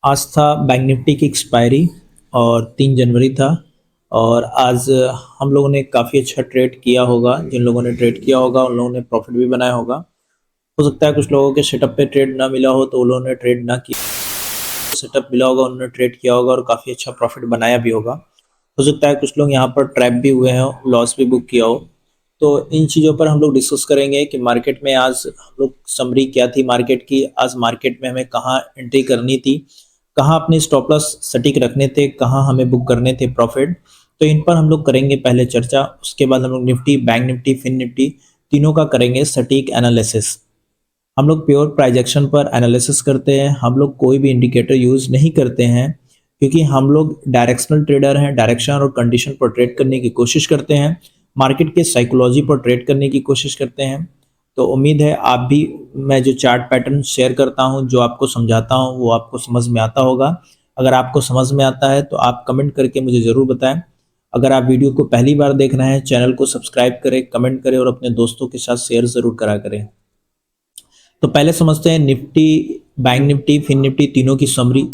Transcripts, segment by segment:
आज था bank Nifty की एक्सपायरी और 3 जनवरी था। और आज हम लोगों ने काफ़ी अच्छा ट्रेड किया होगा। जिन लोगों ने ट्रेड किया होगा उन लोगों ने प्रॉफिट भी बनाया होगा। हो सकता है कुछ लोगों के सेटअप पे ट्रेड ना मिला हो तो उन लोगों ने ट्रेड ना किया, सेटअप मिला होगा उन्होंने ट्रेड किया होगा और काफ़ी अच्छा प्रॉफिट बनाया भी होगा। हो सकता है कुछ लोग यहाँ पर ट्रैप भी हुए हों, लॉस भी बुक किया हो। तो इन चीज़ों पर हम लोग डिस्कस करेंगे कि मार्केट में आज हम लोग समरी क्या थी मार्केट की, आज मार्केट में हमें कहाँ एंट्री करनी थी, कहाँ अपने स्टॉप लॉस सटीक रखने थे, कहाँ हमें बुक करने थे प्रॉफिट। तो इन पर हम लोग करेंगे पहले चर्चा। उसके बाद हम लोग Nifty, bank Nifty, fin Nifty तीनों का करेंगे सटीक एनालिसिस। हम लोग प्योर प्राइजेक्शन पर एनालिसिस करते हैं, हम लोग कोई भी इंडिकेटर यूज़ नहीं करते हैं क्योंकि हम लोग डायरेक्शनल ट्रेडर हैं। डायरेक्शन और कंडीशन पर ट्रेड करने की कोशिश करते हैं, मार्केट के साइकोलॉजी पर ट्रेड करने की कोशिश करते हैं। तो उम्मीद है आप भी, मैं जो चार्ट पैटर्न शेयर करता हूं, जो आपको समझाता हूं, वो आपको समझ में आता होगा। अगर आपको समझ में आता है तो आप कमेंट करके मुझे ज़रूर बताएं। अगर आप वीडियो को पहली बार देख रहे हैं, चैनल को सब्सक्राइब करें, कमेंट करें और अपने दोस्तों के साथ शेयर ज़रूर करा करें। तो पहले समझते हैं Nifty, bank Nifty, fin Nifty तीनों की समरी।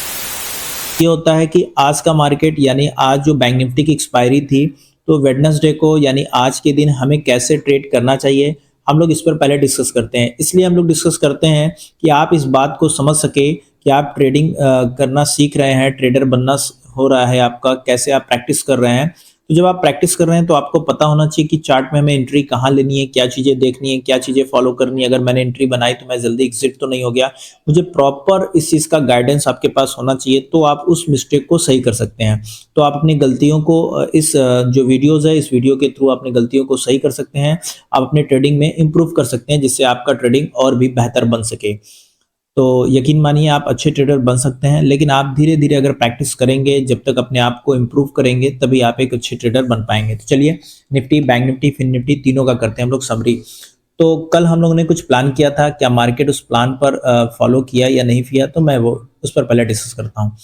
ये होता है कि आज का मार्केट यानी आज जो बैंक निफ्टी की एक्सपायरी थी, तो वेडनेसडे को यानी आज के दिन हमें कैसे ट्रेड करना चाहिए, हम लोग इस पर पहले डिस्कस करते हैं। इसलिए हम लोग डिस्कस करते हैं कि आप इस बात को समझ सके कि आप ट्रेडिंग करना सीख रहे हैं, ट्रेडर बनना हो रहा है आपका, कैसे आप प्रैक्टिस कर रहे हैं। तो जब आप प्रैक्टिस कर रहे हैं तो आपको पता होना चाहिए कि चार्ट में हमें एंट्री कहाँ लेनी है, क्या चीज़ें देखनी है, क्या चीज़ें फॉलो करनी है। अगर मैंने एंट्री बनाई तो मैं जल्दी एग्जिट तो नहीं हो गया। मुझे प्रॉपर इस चीज़ का गाइडेंस आपके पास होना चाहिए, तो आप उस मिस्टेक को सही कर सकते हैं। तो आप अपनी गलतियों को जो वीडियोज़ है, इस वीडियो के थ्रू अपनी गलतियों को सही कर सकते हैं। आप अपने ट्रेडिंग में इम्प्रूव कर सकते हैं, जिससे आपका ट्रेडिंग और भी बेहतर बन सके। तो यकीन मानिए आप अच्छे ट्रेडर बन सकते हैं, लेकिन आप धीरे-धीरे अगर प्रैक्टिस करेंगे, जब तक अपने आप को इम्प्रूव करेंगे, तभी आप एक अच्छे ट्रेडर बन पाएँगे। तो चलिए Nifty, bank Nifty, fin Nifty तीनों का करते हैं हम लोग समरी। तो कल हम लोगों ने कुछ प्लान किया था, क्या मार्केट उस प्लान पर फॉलो किया या नहीं किया? तो मैं वो उस पर पहले डिस्कस करता हूँ।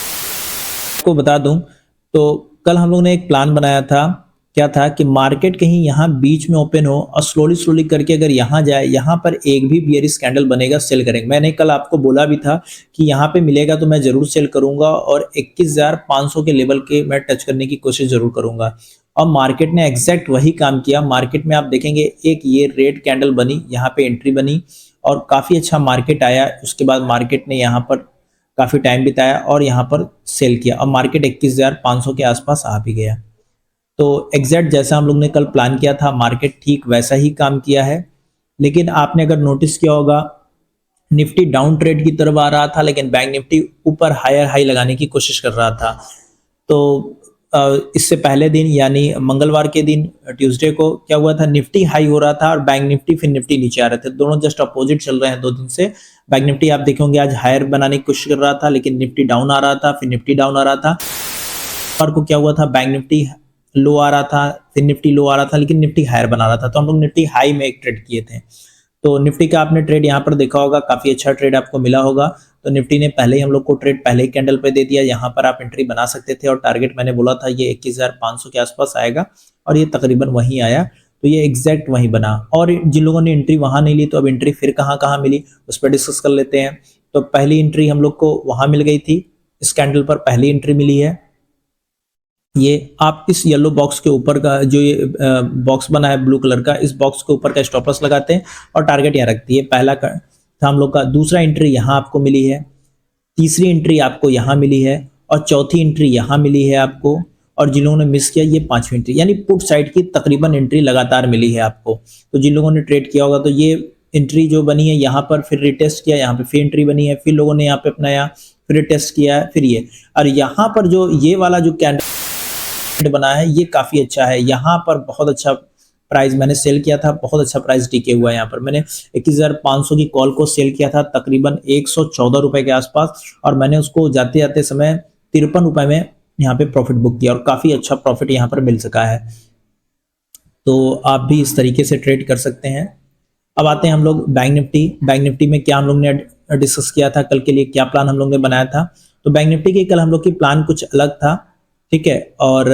आपको बता दूं, तो कल हम लोगों ने एक प्लान बनाया था। क्या था कि मार्केट कहीं यहाँ बीच में ओपन हो और स्लोली स्लोली करके अगर यहाँ जाए, यहाँ पर एक भी बियरिश कैंडल बनेगा, सेल करेंगे। मैंने कल आपको बोला भी था कि यहाँ पे मिलेगा तो मैं जरूर सेल करूंगा और 21,500 के लेवल के मैं टच करने की कोशिश जरूर करूंगा। और मार्केट ने एग्जैक्ट वही काम किया। मार्केट में आप देखेंगे एक ये रेड कैंडल बनी, यहाँ पे एंट्री बनी और काफी अच्छा मार्केट आया। उसके बाद मार्केट ने यहाँ पर काफ़ी टाइम बिताया और यहाँ पर सेल किया और मार्केट 21,500 के आसपास आ भी गया। तो एग्जैक्ट जैसा हम लोग ने कल प्लान किया था, मार्केट ठीक वैसा ही काम किया है। लेकिन आपने अगर नोटिस किया होगा, निफ्टी डाउन ट्रेड की तरफ आ रहा था, लेकिन बैंक निफ्टी ऊपर हायर हाई लगाने की कोशिश कर रहा था। तो इससे पहले दिन यानी मंगलवार के दिन, ट्यूसडे को क्या हुआ था, निफ्टी हाई हो रहा था और बैंक निफ्टी फिर निफ्टी नीचे आ रहे थे। दोनों जस्ट अपोजिट चल रहे हैं 2 दिन से। बैंक निफ्टी आप देखेंगे आज हायर बनाने की कोशिश कर रहा था, लेकिन निफ्टी डाउन आ रहा था, फिर निफ्टी डाउन आ रहा था। और को क्या हुआ था, बैंक निफ्टी लो आ रहा था, फिर निफ्टी लो आ रहा था, लेकिन निफ्टी हायर बना रहा था। तो हम लोग निफ्टी हाई में एक ट्रेड किए थे। तो निफ्टी का आपने ट्रेड यहाँ पर देखा होगा, काफी अच्छा ट्रेड आपको मिला होगा। तो निफ्टी ने पहले ही हम लोग को ट्रेड पहले ही कैंडल पे दे दिया। यहाँ पर आप एंट्री बना सकते थे और टारगेट मैंने बोला था ये 21,500 के आसपास आएगा और ये तकरीबन वहीं आया। तो ये एग्जैक्ट वहीं बना। और जिन लोगों ने एंट्री वहां नहीं ली, तो अब एंट्री फिर कहाँ कहाँ मिली उस पर डिस्कस कर लेते हैं। तो पहली एंट्री हम लोग को वहां मिल गई थी, इस कैंडल पर पहली एंट्री मिली है। ये आप इस येलो बॉक्स के ऊपर का जो ये बॉक्स बना है ब्लू कलर का, इस बॉक्स के ऊपर का स्टॉप लॉस लगाते हैं और टारगेट यहाँ रखती है। पहला था हम लोग का। दूसरा एंट्री यहाँ आपको मिली है, तीसरी एंट्री आपको यहाँ मिली है और चौथी एंट्री यहाँ मिली है आपको। और जिन लोगों ने मिस किया, ये 5वीं एंट्री, यानी पुट साइड की तकरीबन एंट्री लगातार मिली है आपको। तो जिन लोगों ने ट्रेड किया होगा, तो ये एंट्री जो बनी है यहाँ पर, फिर रिटेस्ट किया, यहाँ पे फिर एंट्री बनी है, फिर लोगों ने यहाँ पे अपनाया, फिर रिटेस्ट किया है, फिर ये। और यहाँ पर जो ये वाला जो कैंडल बना है, ये काफी अच्छा है। यहाँ पर बहुत अच्छा प्राइस मैंने सेल किया था, बहुत अच्छा प्राइस टिके हुआ है। यहाँ पर मैंने 21,500 की कॉल को सेल किया था तकरीबन 114 रुपए के आसपास, और मैंने उसको जाते जाते समय 53 रुपए में यहाँ पे प्रॉफिट बुक किया और काफी अच्छा प्रॉफिट यहाँ पर मिल सका है। तो आप भी इस तरीके से ट्रेड कर सकते हैं। अब आते हैं हम लोग बैंक निफ्टी। बैंक निफ्टी में क्या हम लोग ने डिस्कस किया था, कल के लिए क्या प्लान हम लोग ने बनाया था। तो बैंक निफ्टी के कल हम लोग की प्लान कुछ अलग था, ठीक है। और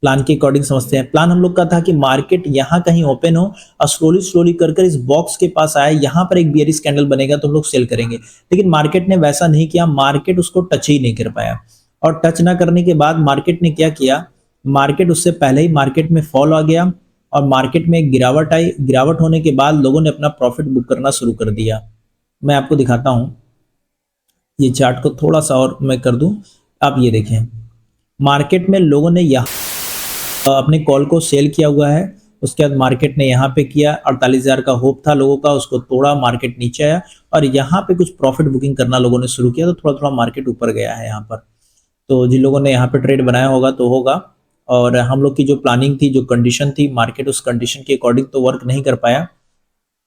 प्लान के अकॉर्डिंग समझते हैं। प्लान हम लोग का था कि मार्केट यहाँ कहीं ओपन हो और स्लोली स्लोली कर इस बॉक्स के पास आए, यहाँ पर एक बियरिश कैंडल बनेगा तो हम लोग सेल करेंगे, लेकिन मार्केट ने वैसा नहीं किया, मार्केट उसको टच ही नहीं कर पाया। और टच ना करने के बाद मार्केट ने क्या किया, मार्केट उससे पहले ही मार्केट में फॉल आ गया और मार्केट में एक गिरावट आई। गिरावट होने के बाद लोगों ने अपना प्रॉफिट बुक करना शुरू कर दिया। मैं आपको दिखाता हूँ, ये चार्ट को थोड़ा सा और मैं कर दूं, आप ये देखें, मार्केट में लोगों ने यहाँ अपने कॉल को सेल किया हुआ है। उसके बाद मार्केट ने यहाँ पे किया, 48,000 का होप था लोगों का, उसको तोड़ा, मार्केट नीचे आया और यहाँ पे कुछ प्रॉफिट बुकिंग करना लोगों ने शुरू किया, तो थोड़ा थोड़ा मार्केट ऊपर गया है यहाँ पर। तो जिन लोगों ने यहाँ पे ट्रेड बनाया होगा तो होगा, और हम लोग की जो प्लानिंग थी, जो कंडीशन थी, मार्केट उस कंडीशन के अकॉर्डिंग तो वर्क नहीं कर पाया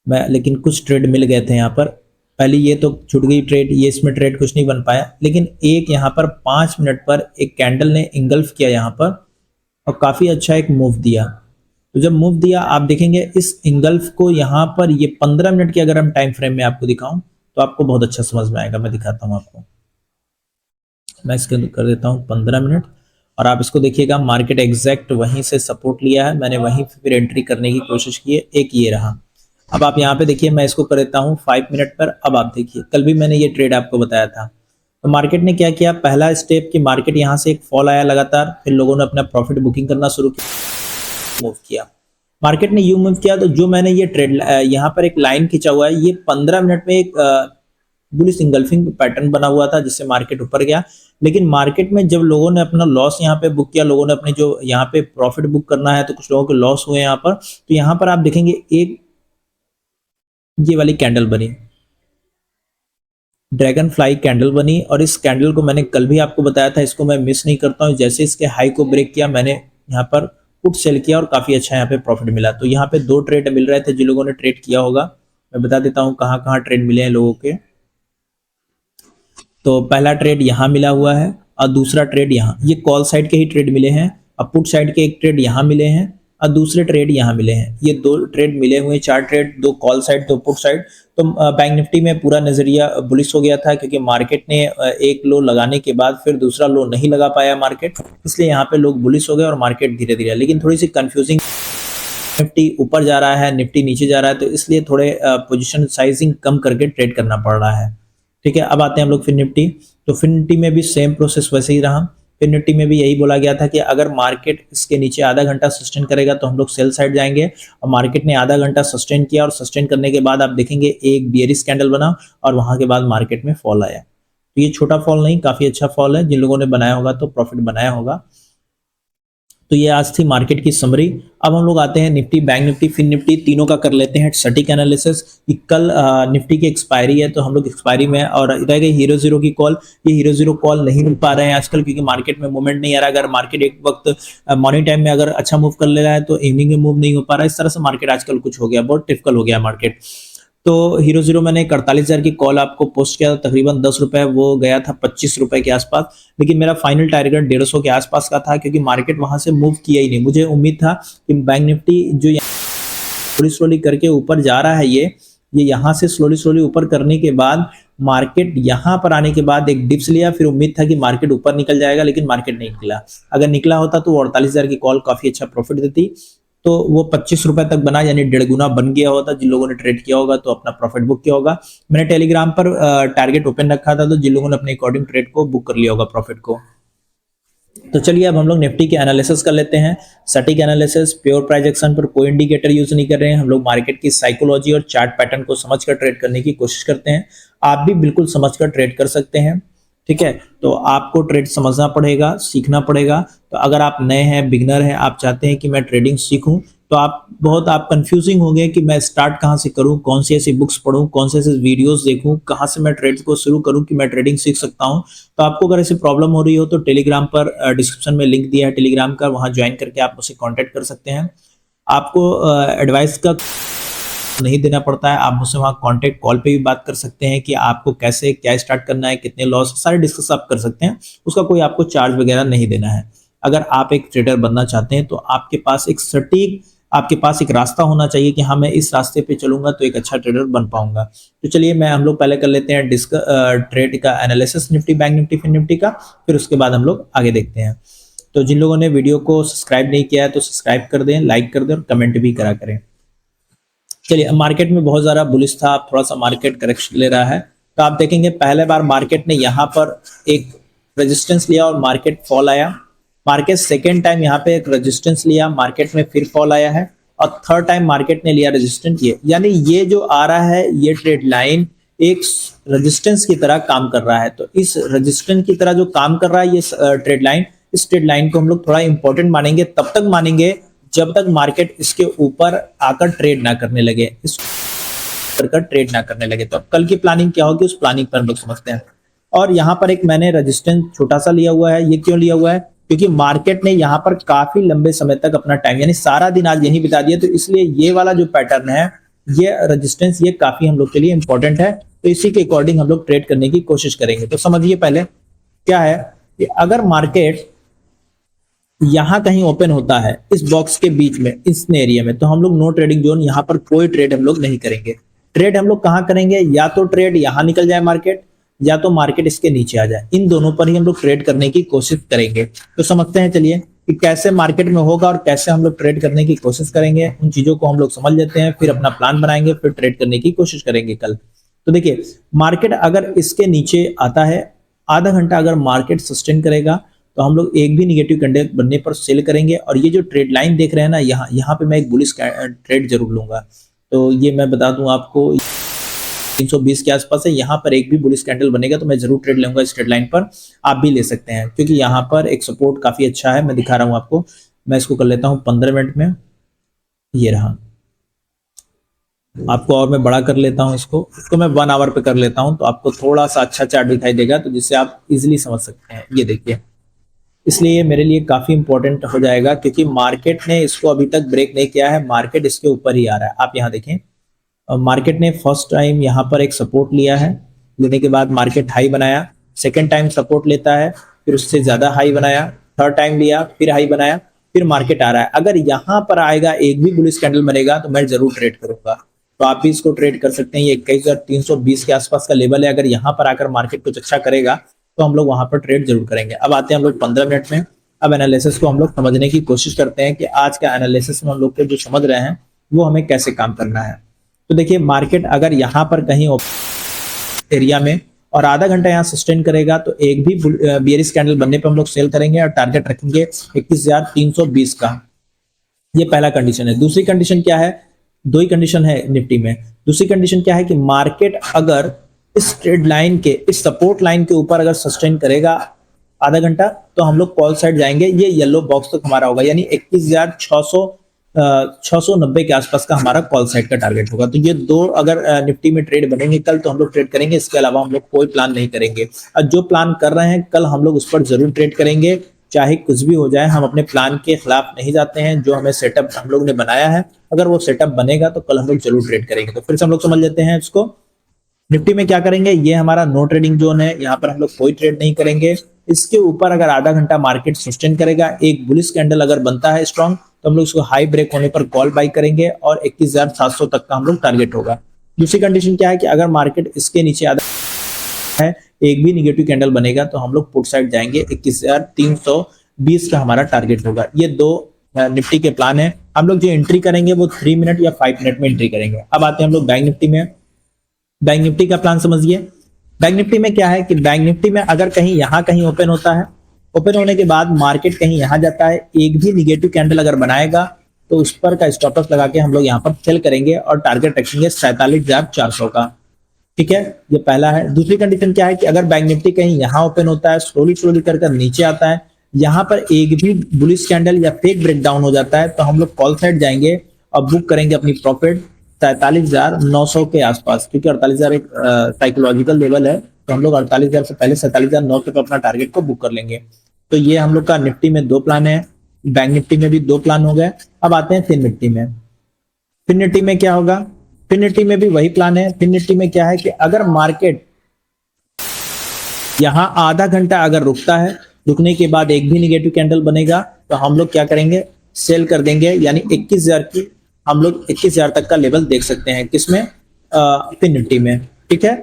मैं, लेकिन कुछ ट्रेड मिल गए थे यहाँ पर। पहले ये तो छूट गई ट्रेड, ये इसमें ट्रेड कुछ नहीं बन पाया, लेकिन एक यहाँ पर 5 मिनट पर एक कैंडल ने इंगल्फ किया यहाँ पर और काफी अच्छा एक मूव दिया। तो जब मूव दिया आप देखेंगे इस इंगल्फ को यहाँ पर, ये 15 मिनट की अगर हम टाइम फ्रेम में आपको दिखाऊं तो आपको बहुत अच्छा समझ में आएगा। मैं दिखाता हूँ आपको, मैं इसके कर देता हूँ 15 मिनट और आप इसको देखिएगा, मार्केट एग्जैक्ट वहीं से सपोर्ट लिया है, मैंने वहीं फिर एंट्री करने की कोशिश की है, एक ये रहा। अब आप यहाँ पे देखिए, मैं इसको कर देता हूँ 5 मिनट पर। अब आप देखिए, कल भी मैंने ये ट्रेड आपको बताया था। तो मार्केट ने क्या किया, पहला स्टेप कि मार्केट यहाँ से एक फॉल आया लगातार, फिर लोगों ने अपना प्रॉफिट बुकिंग करना शुरू किया, मूव किया। मार्केट ने यू मूव किया तो जो मैंने ये ट्रेड यहाँ पर एक लाइन खींचा हुआ है, ये 15 मिनट में एक बुलिश इंगल्फिंग पैटर्न बना हुआ था जिससे मार्केट ऊपर गया। लेकिन मार्केट में जब लोगों ने अपना लॉस यहाँ पे बुक किया, लोगों ने अपने जो यहाँ पे प्रॉफिट बुक करना है, तो कुछ लोगों के लॉस हुए यहाँ पर। तो यहाँ पर आप देखेंगे एक ये वाली कैंडल बनी, ड्रैगन फ्लाई कैंडल बनी, और इस कैंडल को मैंने कल भी आपको बताया था, इसको मैं मिस नहीं करता हूँ। जैसे इसके हाई को ब्रेक किया, मैंने यहाँ पर पुट सेल किया और काफी अच्छा यहाँ पे प्रॉफिट मिला। तो यहाँ पे 2 ट्रेड मिल रहे थे, जिन लोगों ने ट्रेड किया होगा मैं बता देता हूँ कहाँ कहाँ ट्रेड मिले हैं लोगों के। तो पहला ट्रेड यहाँ मिला हुआ है और दूसरा ट्रेड यहाँ, ये कॉल साइड के ही ट्रेड मिले हैं। और पुट साइड के एक ट्रेड यहाँ मिले हैं और दूसरे ट्रेड यहाँ मिले हैं। ये 2 ट्रेड मिले हुए, 4 trade, 2 call side 2 put side. तो बैंक निफ्टी में पूरा नजरिया बुलिश हो गया था, क्योंकि मार्केट ने एक लो लगाने के बाद फिर दूसरा लो नहीं लगा पाया मार्केट, इसलिए यहाँ पे लोग बुलिश हो गए और मार्केट धीरे धीरे, लेकिन थोड़ी सी कंफ्यूजिंग, निफ्टी ऊपर जा रहा है, निफ्टी नीचे जा रहा है, तो इसलिए थोड़े पोजीशन साइजिंग कम करके ट्रेड करना पड़ रहा है। ठीक है, अब आते हैं हम लोग फिर निफ्टी। तो फिर निफ्टी में भी सेम प्रोसेस वैसे ही रहा। फिर निफ्टी में भी यही बोला गया था कि अगर मार्केट इसके नीचे आधा घंटा सस्टेन करेगा तो हम लोग सेल साइड जाएंगे, और मार्केट ने आधा घंटा सस्टेन किया और सस्टेन करने के बाद आप देखेंगे एक बियरिश कैंडल बना और वहां के बाद मार्केट में फॉल आया। तो ये छोटा फॉल नहीं, काफी अच्छा फॉल है, जिन लोगों ने बनाया होगा तो प्रॉफिट बनाया होगा। तो ये आज थी मार्केट की समरी। अब हम लोग आते हैं Nifty, bank Nifty, fin Nifty, तीनों का कर लेते हैं सटीक एनालिसिस। कल निफ्टी की एक्सपायरी है तो हम लोग एक्सपायरी में, और रह गई हीरो जीरो की कॉल। ये हीरो जीरो कॉल नहीं मिल पा रहे हैं आजकल, क्योंकि मार्केट में मूवमेंट नहीं आ रहा। अगर मार्केट एक वक्त मॉर्निंग टाइम में अगर अच्छा मूव कर ले रहा है तो इवनिंग में मूव नहीं हो पा रहा है। इस तरह से मार्केट आजकल कुछ हो गया, बहुत टिपिकल हो गया मार्केट। तो हीरो जीरो मैंने 48,000 की कॉल आपको पोस्ट किया था, तकरीबन 10 रुपए, वो गया था 25 रुपए के आसपास, लेकिन मेरा फाइनल टारगेट 150 के आसपास का था, क्योंकि मार्केट वहां से मूव किया ही नहीं। मुझे उम्मीद था कि बैंक निफ्टी जो स्लोली स्लोली करके ऊपर जा रहा है, ये यहाँ से स्लोली स्लोली ऊपर करने के बाद मार्केट यहाँ पर आने के बाद एक डिप्स लिया, फिर उम्मीद था कि मार्केट ऊपर निकल जाएगा, लेकिन मार्केट नहीं निकला। अगर निकला होता तो 48,000 की कॉल काफी अच्छा प्रॉफिट देती, तो वो 25 रुपए तक बना, यानी 1.5 गुना बन गया होता। जिन लोगों ने ट्रेड किया होगा तो अपना प्रॉफिट बुक किया होगा। मैंने टेलीग्राम पर टारगेट ओपन रखा था, तो जिन लोगों ने अपने अकॉर्डिंग ट्रेड को बुक कर लिया होगा प्रॉफिट को। तो चलिए अब हम लोग निफ्टी के एनालिसिस कर लेते हैं। सटीक एनालिसिस, प्योर प्राइस एक्शन पर कोई इंडिकेटर यूज नहीं कर रहे हैं, हम लोग मार्केट की साइकोलॉजी और चार्ट पैटर्न को समझकर ट्रेड करने की कोशिश करते हैं। आप भी बिल्कुल समझकर ट्रेड कर सकते हैं, ठीक है। तो आपको ट्रेड समझना पड़ेगा, सीखना पड़ेगा। तो अगर आप नए हैं, बिगनर हैं, आप चाहते हैं कि मैं ट्रेडिंग सीखूं, तो आप कंफ्यूजिंग होंगे कि मैं स्टार्ट कहां से करूं, कौन सी ऐसी बुक्स पढूं, कौन से ऐसे वीडियोस देखूं, कहां से मैं ट्रेड को शुरू करूं कि मैं ट्रेडिंग सीख सकता हूं। तो आपको अगर ऐसी प्रॉब्लम हो रही हो तो टेलीग्राम पर डिस्क्रिप्शन में लिंक दिया है टेलीग्राम का, वहां ज्वाइन करके आप मुझसे कॉन्टेक्ट कर सकते हैं। आपको एडवाइस का नहीं देना पड़ता है, आप मुझसे वहाँ कांटेक्ट कॉल पे भी बात कर सकते हैं कि आपको कैसे क्या स्टार्ट करना है, कितने लॉस, सारे डिस्कस आप कर सकते हैं। उसका कोई आपको चार्ज वगैरह नहीं देना है। अगर आप एक ट्रेडर बनना चाहते हैं तो आपके पास एक सटीक, आपके पास एक रास्ता होना चाहिए कि हाँ मैं इस रास्ते पे चलूंगा तो एक अच्छा ट्रेडर बन पाऊंगा। तो चलिए हम लोग पहले कर लेते हैं ट्रेड का analysis, Nifty, bank Nifty, fin Nifty का, फिर उसके बाद हम लोग आगे देखते हैं। तो जिन लोगों ने वीडियो को सब्सक्राइब नहीं किया है तो सब्सक्राइब कर दें, लाइक कर दें और कमेंट भी करा करें। चलिए, मार्केट में बहुत ज़्यादा बुलिश था, अब थोड़ा सा मार्केट करेक्शन ले रहा है। तो आप देखेंगे पहले बार मार्केट ने यहाँ पर एक रेजिस्टेंस लिया और मार्केट फॉल आया। मार्केट सेकेंड टाइम यहाँ पे एक रेजिस्टेंस लिया, मार्केट में फिर फॉल आया है। और थर्ड टाइम मार्केट ने लिया रेजिस्टेंस, ये यानी ये जो आ रहा है ये ट्रेड लाइन एक रेजिस्टेंस की तरह काम कर रहा है। तो इस रेजिस्टेंस की तरह जो काम कर रहा है ये ट्रेड लाइन, इस ट्रेड लाइन को हम लोग थोड़ा इंपॉर्टेंट मानेंगे, तब तक मानेंगे जब तक मार्केट इसके ऊपर आकर ट्रेड ना करने लगे, इस कर ट्रेड ना करने लगे। तो अब कल की प्लानिंग क्या होगी, उस प्लानिंग पर हम लोग समझते हैं। और यहाँ पर एक मैंने रेजिस्टेंस छोटा सा लिया हुआ है। ये क्यों लिया हुआ है, क्योंकि मार्केट ने यहाँ पर काफी लंबे समय तक अपना टाइम यानी सारा दिन आज यही बिता दिया, तो इसलिए ये वाला जो पैटर्न है, ये रेजिस्टेंस, ये काफी हम लोग के लिए इंपॉर्टेंट है। तो इसी के अकॉर्डिंग हम लोग ट्रेड करने की कोशिश करेंगे। तो समझिए पहले क्या है कि अगर मार्केट यहां कहीं ओपन होता है इस बॉक्स के बीच में, इस एरिया में, तो हम लोग नो ट्रेडिंग जोन, यहां पर कोई ट्रेड हम लोग नहीं करेंगे। ट्रेड हम लोग कहां करेंगे, या तो ट्रेड यहां निकल जाए मार्केट, या तो मार्केट इसके नीचे आ जाए, इन दोनों पर ही हम लोग ट्रेड करने की कोशिश करेंगे। तो समझते हैं चलिए कि कैसे मार्केट में होगा और कैसे हम लोग ट्रेड करने की कोशिश करेंगे। उन चीजों को हम लोग समझ लेते हैं, फिर अपना प्लान बनाएंगे, फिर ट्रेड करने की कोशिश करेंगे कल। तो देखिए, मार्केट अगर इसके नीचे आता है, आधा घंटा अगर मार्केट सस्टेन करेगा तो हम लोग एक भी निगेटिव कैंडल बनने पर सेल करेंगे। और ये जो ट्रेड लाइन देख रहे हैं ना, यहाँ पे मैं एक बुलिश ट्रेड जरूर लूंगा। तो ये मैं बता दूं आपको, 320 के आसपास है, यहाँ पर एक भी बुलिश कैंडल बनेगा तो मैं जरूर ट्रेड लूंगा इस ट्रेड लाइन पर। आप भी ले सकते हैं, क्योंकि यहाँ पर एक सपोर्ट काफी अच्छा है। मैं दिखा रहा हूँ आपको, मैं इसको कर लेता हूँ 15 मिनट में, ये रहा। आपको और मैं बड़ा कर लेता हूँ, इसको मैं 1 आवर पे कर लेता हूँ, तो आपको थोड़ा सा अच्छा चार्ट दिखाई देगा, तो जिससे आप इजिली समझ सकते हैं। ये देखिए, इसलिए ये मेरे लिए काफी इंपॉर्टेंट हो जाएगा, क्योंकि मार्केट ने इसको अभी तक ब्रेक नहीं किया है, मार्केट इसके ऊपर ही आ रहा है। आप यहाँ देखें, मार्केट ने फर्स्ट टाइम यहाँ पर एक सपोर्ट लिया है, लेने के बाद मार्केट हाई बनाया, सेकेंड टाइम सपोर्ट लेता है, फिर उससे ज्यादा हाई बनाया, थर्ड टाइम लिया, फिर हाई बनाया, फिर मार्केट आ रहा है। अगर यहाँ पर आएगा, एक भी बुलिश कैंडल बनेगा तो मैं जरूर ट्रेड करूंगा। तो आप भी इसको ट्रेड कर सकते हैं। ये 21,320 के आसपास का लेवल है। अगर यहाँ पर आकर मार्केट कुछ अच्छा करेगा तो हम लोग वहां पर ट्रेड जरूर करेंगे। अब आते हैं हम लोग 15 मिनट में। अब एनालिसिस को हम लोग समझने की कोशिश करते हैं कि आज का एनालिसिस में हम लोग के जो समझ रहे हैं वो हमें कैसे काम करना है। तो देखिए, मार्केट अगर यहाँ पर कहीं एरिया में और आधा घंटा यहाँ सस्टेन करेगा तो एक भी बियरिश कैंडल बनने पर हम लोग सेल करेंगे और टारगेट रखेंगे 21,320 का। ये पहला कंडीशन है। दूसरी कंडीशन क्या है, दो ही कंडीशन है निफ्टी में। दूसरी कंडीशन क्या है कि मार्केट अगर इस ट्रेड लाइन के, इस सपोर्ट लाइन के ऊपर अगर सस्टेन करेगा आधा घंटा, तो हम लोग कॉल साइड जाएंगे। ये येलो बॉक्स तक हमारा होगा, यानी 21,690 के आसपास का हमारा कॉल साइड का टारगेट होगा। तो ये दो अगर निफ्टी में ट्रेड बनेंगे कल तो हम लोग ट्रेड करेंगे, इसके अलावा हम लोग कोई प्लान नहीं करेंगे। और जो प्लान कर रहे हैं कल हम लोग उस पर जरूर ट्रेड करेंगे, चाहे कुछ भी हो जाए। हम अपने प्लान के खिलाफ नहीं जाते हैं। जो हमें सेटअप हम लोग ने बनाया है, अगर वो सेटअप बनेगा तो कल हम लोग जरूर ट्रेड करेंगे। तो फिर से हम लोग समझ लेते हैं इसको। निफ्टी में क्या करेंगे, ये हमारा नो ट्रेडिंग जोन है, यहाँ पर हम लोग कोई ट्रेड नहीं करेंगे। इसके ऊपर अगर आधा घंटा मार्केट सस्टेन करेगा, एक बुलिश कैंडल अगर बनता है स्ट्रॉन्ग, तो हम लोग इसको हाई ब्रेक होने पर कॉल बाई करेंगे और 21,700 तक का हम लोग टारगेट होगा। दूसरी कंडीशन क्या है कि अगर मार्केट इसके नीचे आधा है, एक भी निगेटिव कैंडल बनेगा तो हम लोग पुट साइड जाएंगे, 21,320 का हमारा टारगेट होगा। ये दो निफ्टी के प्लान है। हम लोग जो एंट्री करेंगे वो 3 मिनट या 5 मिनट में एंट्री करेंगे। अब आते हैं हम लोग बैंक निफ्टी में। बैंक निफ्टी का प्लान समझिए। बैंक निफ्टी में क्या है कि बैंक निफ्टी में अगर कहीं यहाँ कहीं ओपन होता है, ओपन होने के बाद मार्केट कहीं यहाँ जाता है, एक भी निगेटिव कैंडल अगर बनाएगा तो उस पर का स्टॉप लॉस लगा के हम लोग यहाँ पर सेल करेंगे और टारगेट रखेंगे 47,400 का। ठीक है, ये पहला है। दूसरी कंडीशन क्या है कि अगर बैंक निफ्टी कहीं यहाँ ओपन होता है, स्लोली स्लोली कर नीचे आता है, यहाँ पर एक भी बुलिश कैंडल या फेक ब्रेकडाउन हो जाता है, तो हम लोग कॉल साइड जाएंगे और बुक करेंगे अपनी प्रॉफिट 47,900 के आसपास, क्योंकि 48,000 एक साइकोलॉजिकल लेवल है। तो हम लोग 48,000 से पहले 47,900 पे अपना टारगेट को बुक कर लेंगे। तो ये हम लोग का निफ्टी में दो प्लान है, बैंक निफ्टी में भी दो प्लान हो गए। अब आते हैं फिन निफ्टी में। फिन निफ्टी में क्या होगा, फिन निफ्टी में भी वही प्लान है। फिन निफ्टी में क्या है कि अगर मार्केट यहाँ आधा घंटा अगर रुकता है, रुकने के बाद एक भी निगेटिव कैंडल बनेगा तो हम लोग क्या करेंगे, सेल कर देंगे। यानी 21,000 की हम लोग 21,000 तक का लेवल देख सकते हैं, किसमें, फिन निफ्टी में। ठीक है,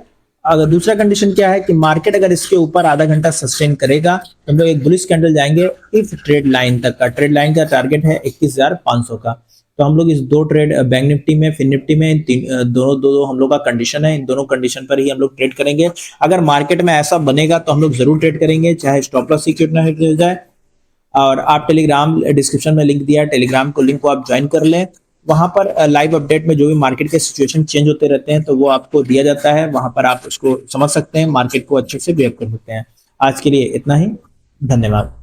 अगर दूसरा कंडीशन क्या है कि मार्केट अगर इसके ऊपर आधा घंटा सस्टेन करेगा तो हम लोग एक बुलिश कैंडल जाएंगे इफ ट्रेड लाइन तक का। ट्रेड लाइन का टारगेट है 21,500 का। तो हम लोग इस दो ट्रेड बैंक निफ्टी में, फिन निफ्टी में, इन दोनों दो हम लोग का कंडीशन है, इन दोनों कंडीशन पर ही हम लोग ट्रेड करेंगे। अगर मार्केट में ऐसा बनेगा तो हम लोग जरूर ट्रेड करेंगे, चाहे स्टॉप लॉस सिक्योर ना हिट हो जाए। और आप टेलीग्राम, डिस्क्रिप्शन में लिंक दिया है, टेलीग्राम को लिंक को आप ज्वाइन कर लें। वहां पर लाइव अपडेट में जो भी मार्केट के सिचुएशन चेंज होते रहते हैं तो वो आपको दिया जाता है, वहां पर आप उसको समझ सकते हैं, मार्केट को अच्छे से बिहेव कर सकते हैं। आज के लिए इतना ही, धन्यवाद।